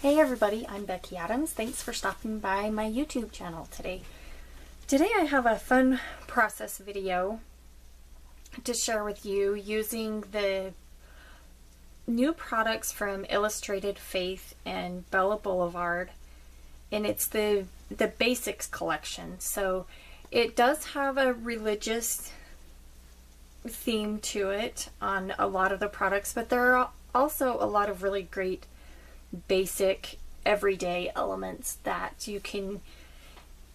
Hey everybody, I'm Becky Adams. Thanks for stopping by my YouTube channel today. Today I have a fun process video to share with you using the new products from Illustrated Faith and Bella Blvd, and it's the Basics collection. So it does have a religious theme to it on a lot of the products, but there are also a lot of really great basic everyday elements that you can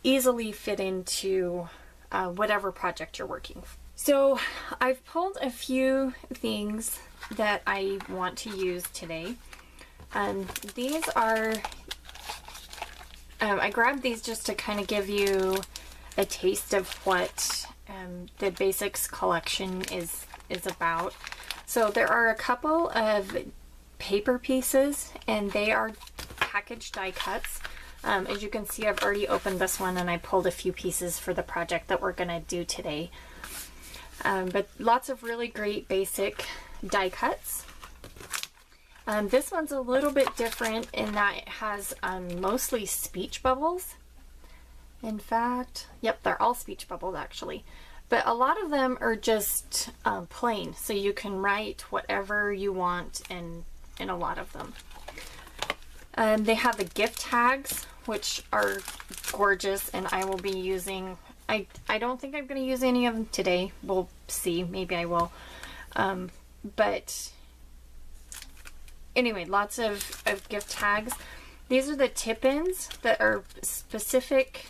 easily fit into whatever project you're working. So I've pulled a few things that I want to use today. These are, I grabbed these just to kind of give you a taste of what the Basics collection is about. So there are a couple of paper pieces, and they are package die cuts. As you can see, I've already opened this one and I pulled a few pieces for the project that we're going to do today. But lots of really great basic die cuts. This one's a little bit different in that it has mostly speech bubbles. In fact, yep, they're all speech bubbles actually. But a lot of them are just plain, so you can write whatever you want in a lot of them. They have the gift tags, which are gorgeous, and I will be using, I don't think I'm going to use any of them today. We'll see, maybe I will. But anyway, lots of gift tags. These are the tip-ins that are specific,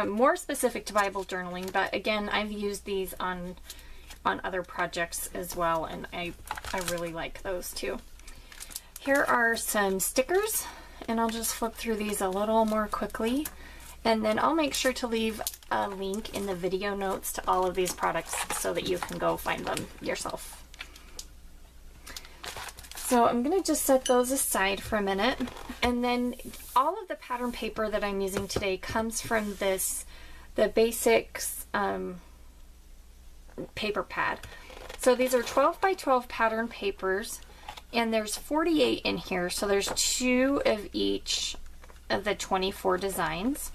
more specific to Bible journaling, but again, I've used these on other projects as well, and I really like those too. Here are some stickers, and I'll just flip through these a little more quickly, and then I'll make sure to leave a link in the video notes to all of these products so that you can go find them yourself. So I'm going to just set those aside for a minute, and then all of the pattern paper that I'm using today comes from the Basics paper pad. So these are 12 by 12 pattern papers, and there's 48 in here, so there's 2 of each of the 24 designs.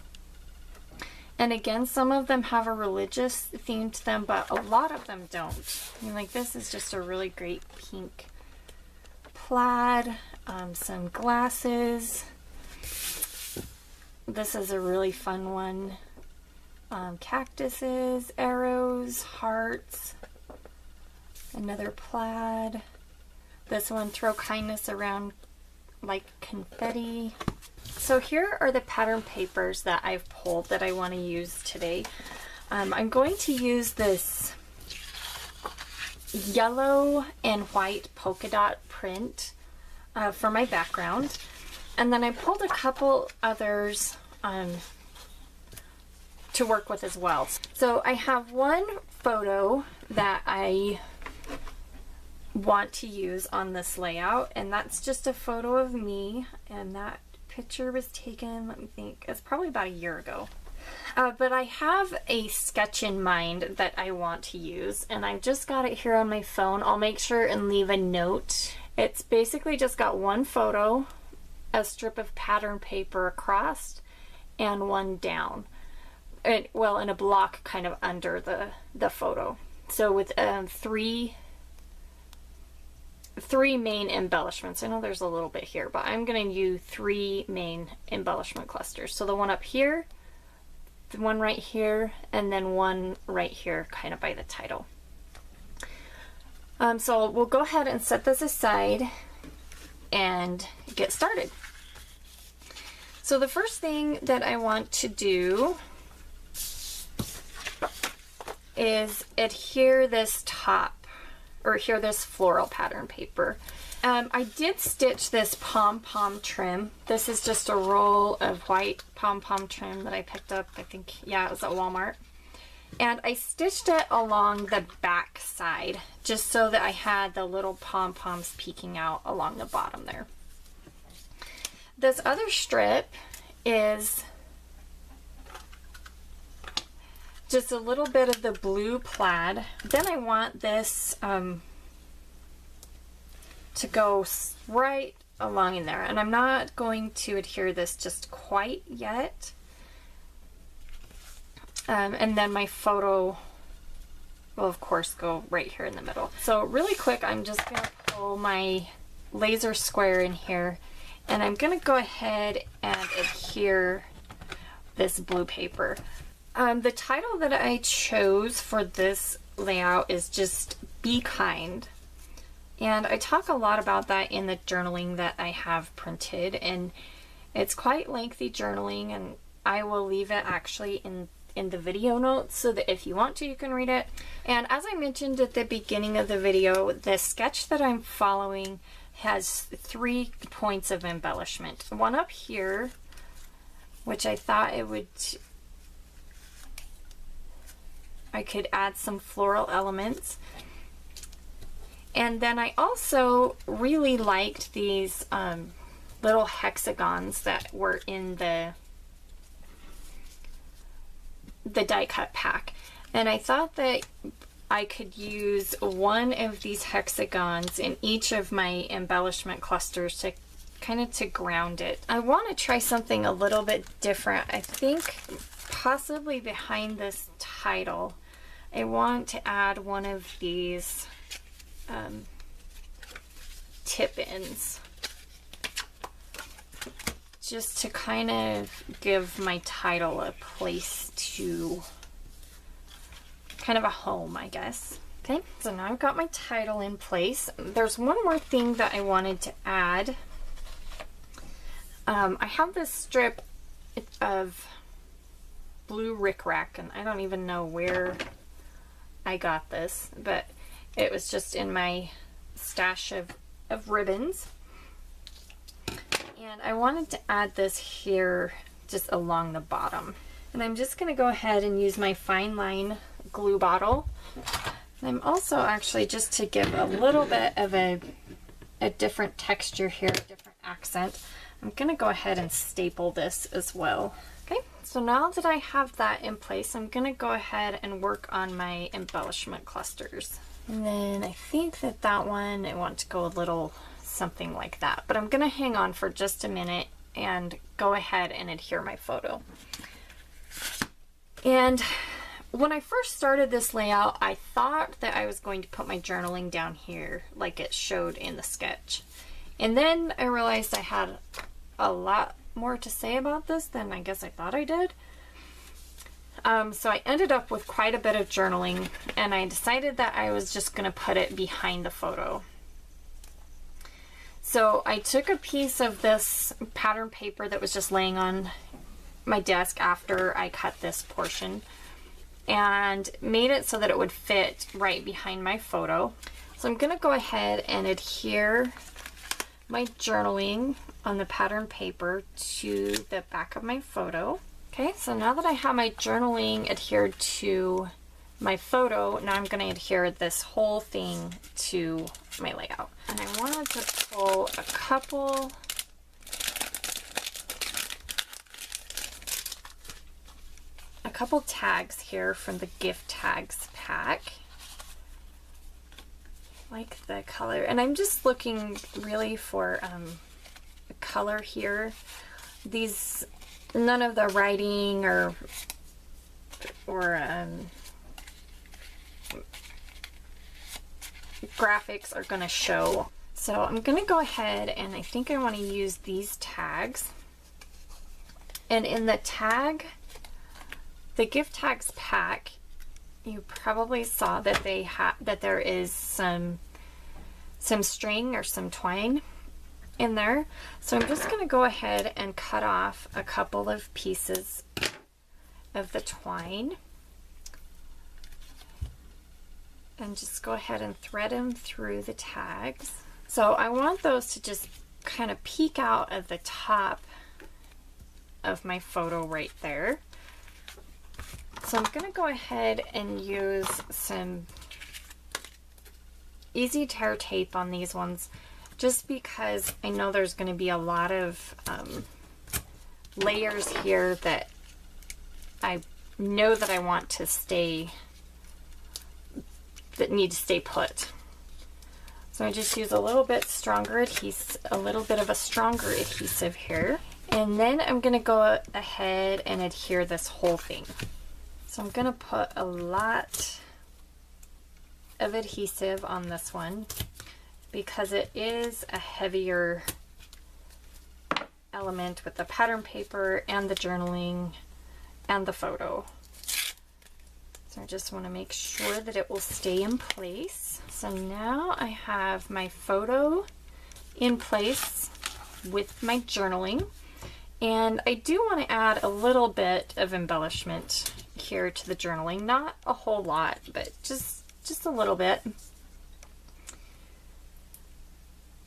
And again, some of them have a religious theme to them, but a lot of them don't. I mean, like, this is just a really great pink plaid, some glasses. This is a really fun one. Cactuses, arrows, hearts, another plaid. This one, throw kindness around like confetti. So here are the pattern papers that I've pulled that I want to use today. I'm going to use this yellow and white polka dot print for my background. And then I pulled a couple others to work with as well. So I have one photo that I want to use on this layout, and that's just a photo of me, and that picture was taken, let me think, it's probably about a year ago. But I have a sketch in mind that I want to use, and I've just got it here on my phone. I'll make sure and leave a note. It's basically just got one photo, a strip of pattern paper across, and one down. Well, in a block kind of under the photo. So with three main embellishments. I know there's a little bit here, but I'm going to use 3 main embellishment clusters. So the one up here, the one right here, and then one right here kind of by the title. So we'll go ahead and set this aside and get started. So the first thing that I want to do is adhere this top, or adhere this floral pattern paper. I did stitch this pom-pom trim. This is just a roll of white pom-pom trim that I picked up, I think, yeah, it was at Walmart. And I stitched it along the back side, just so that I had the little pom-poms peeking out along the bottom there. This other strip is just a little bit of the blue plaid. Then I want this to go right along in there. And I'm not going to adhere this just quite yet. And then my photo will of course go right here in the middle. So really quick, I'm just gonna pull my laser square in here, and I'm gonna go ahead and adhere this blue paper. The title that I chose for this layout is just Be Kind. And I talk a lot about that in the journaling that I have printed, and it's quite lengthy journaling, and I will leave it actually in the video notes so that if you want to, you can read it. And as I mentioned at the beginning of the video, the sketch that I'm following has 3 points of embellishment. One up here, which I thought I could add some floral elements. And then I also really liked these little hexagons that were in the die cut pack, and I thought that I could use one of these hexagons in each of my embellishment clusters to kind of to ground it. I want to try something a little bit different. I think possibly behind this title I want to add one of these tip-ins, just to kind of give my title a place to, kind of a home, I guess. Okay, so now I've got my title in place. There's one more thing that I wanted to add. I have this strip of blue rickrack, and I don't even know where I got this, but it was just in my stash of ribbons. And I wanted to add this here just along the bottom. And I'm just going to go ahead and use my fine line glue bottle. And I'm also actually, just to give a little bit of a different texture here, a different accent, I'm going to go ahead and staple this as well. Okay, so now that I have that in place, I'm going to go ahead and work on my embellishment clusters. And then I think that one, I want to go a little something like that, but I'm gonna hang on for just a minute and go ahead and adhere my photo. And when I first started this layout, I thought that I was going to put my journaling down here like it showed in the sketch, and then I realized I had a lot more to say about this than I guess I thought I did. So I ended up with quite a bit of journaling, and I decided that I was just gonna put it behind the photo. So I took a piece of this pattern paper that was just laying on my desk after I cut this portion, and made it so that it would fit right behind my photo. So I'm gonna go ahead and adhere my journaling on the pattern paper to the back of my photo. Okay, so now that I have my journaling adhered to my photo, now I'm gonna adhere this whole thing to my layout. And I wanted to pull a couple tags here from the gift tags pack. Like the color, and I'm just looking really for a color here. These, none of the writing or graphics are gonna show. So I'm gonna go ahead, and I think I want to use these tags. And in the tag, the gift tags pack, you probably saw that there is some string or some twine in there. So I'm just gonna go ahead and cut off a couple of pieces of the twine, and just go ahead and thread them through the tags. So I want those to just kind of peek out of the top of my photo right there. So I'm going to go ahead and use some easy tear tape on these ones, just because I know there's going to be a lot of layers here that I know that I want to stay, that need to stay put. So I just use a little bit stronger adhesive, a little bit of a stronger adhesive here. And then I'm gonna go ahead and adhere this whole thing. So I'm gonna put a lot of adhesive on this one because it is a heavier element with the pattern paper and the journaling and the photo. So I just want to make sure that it will stay in place. So now I have my photo in place with my journaling, and I do want to add a little bit of embellishment here to the journaling. Not a whole lot, but just a little bit. And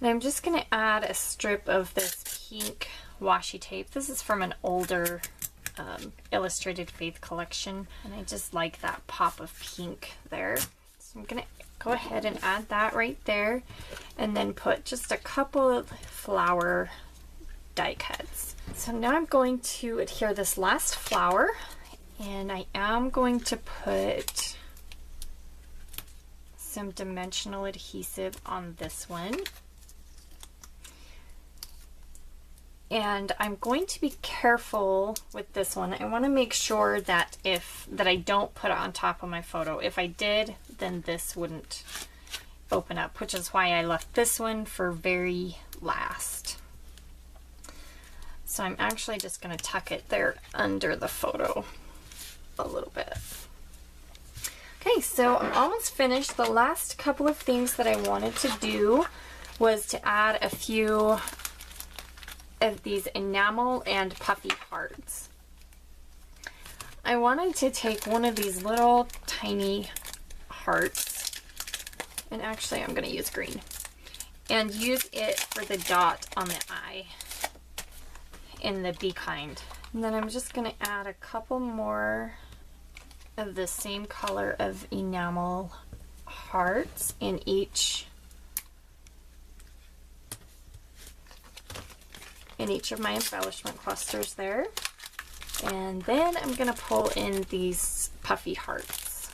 I'm just going to add a strip of this pink washi tape. This is from an older Illustrated Faith collection, and I just like that pop of pink there. So I'm going to go ahead and add that right there, and then put just a couple of flower die cuts. So now I'm going to adhere this last flower, and I am going to put some dimensional adhesive on this one. And I'm going to be careful with this one. I want to make sure that I don't put it on top of my photo. If I did, then this wouldn't open up, which is why I left this one for very last. So I'm actually just going to tuck it there under the photo a little bit. Okay, so I'm almost finished. The last couple of things that I wanted to do was to add a few of these enamel and puffy hearts. I wanted to take one of these little tiny hearts, and actually I'm going to use green, and use it for the dot on the eye in the Be Kind. And then I'm just going to add a couple more of the same color of enamel hearts in each of my embellishment clusters there. And then I'm going to pull in these puffy hearts.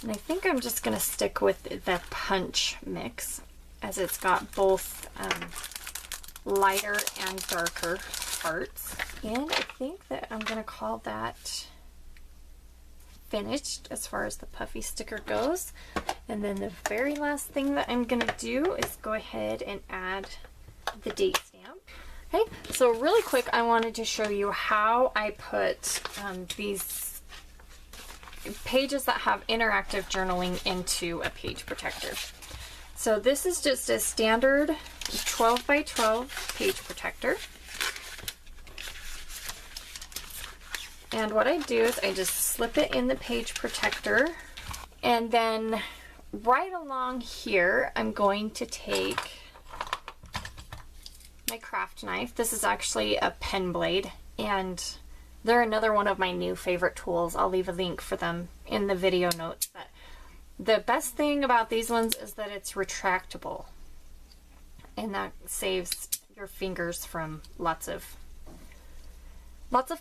And I think I'm just going to stick with the punch mix, as it's got both lighter and darker hearts. And I think that I'm going to call that finished as far as the puffy sticker goes. And then the very last thing that I'm gonna do is go ahead and add the date stamp. Okay, so really quick, I wanted to show you how I put these pages that have interactive journaling into a page protector. So this is just a standard 12 by 12 page protector. And what I do is I just slip it in the page protector, and then right along here I'm going to take my craft knife. This is actually a pen blade, and they're another one of my new favorite tools. I'll leave a link for them in the video notes. But the best thing about these ones is that it's retractable, and that saves your fingers from lots of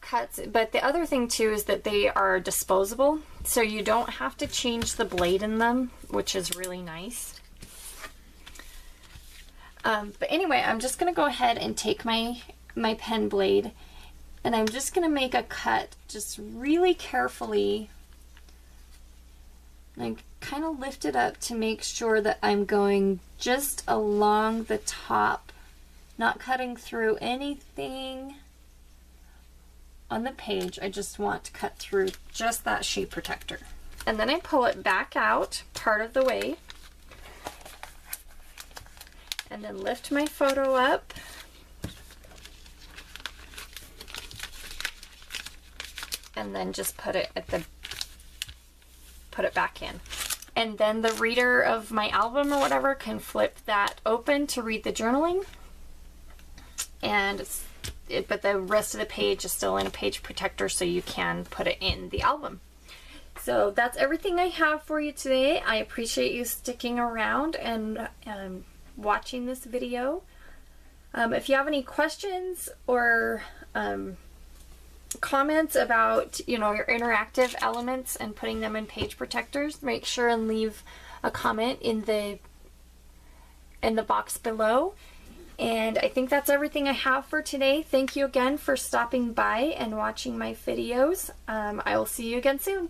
cuts. But the other thing too is that they are disposable, so you don't have to change the blade in them, which is really nice. But anyway, I'm just gonna go ahead and take my pen blade, and I'm just gonna make a cut just really carefully. And I kind of lift it up to make sure that I'm going just along the top, not cutting through anything on the page. I just want to cut through just that sheet protector. And then I pull it back out part of the way, and then lift my photo up, and then just put it back in. And then the reader of my album or whatever can flip that open to read the journaling, and but the rest of the page is still in a page protector, so you can put it in the album. So that's everything I have for you today. I appreciate you sticking around and watching this video. If you have any questions or comments about, you know, your interactive elements and putting them in page protectors, make sure and leave a comment in the box below. And I think that's everything I have for today. Thank you again for stopping by and watching my videos. I will see you again soon.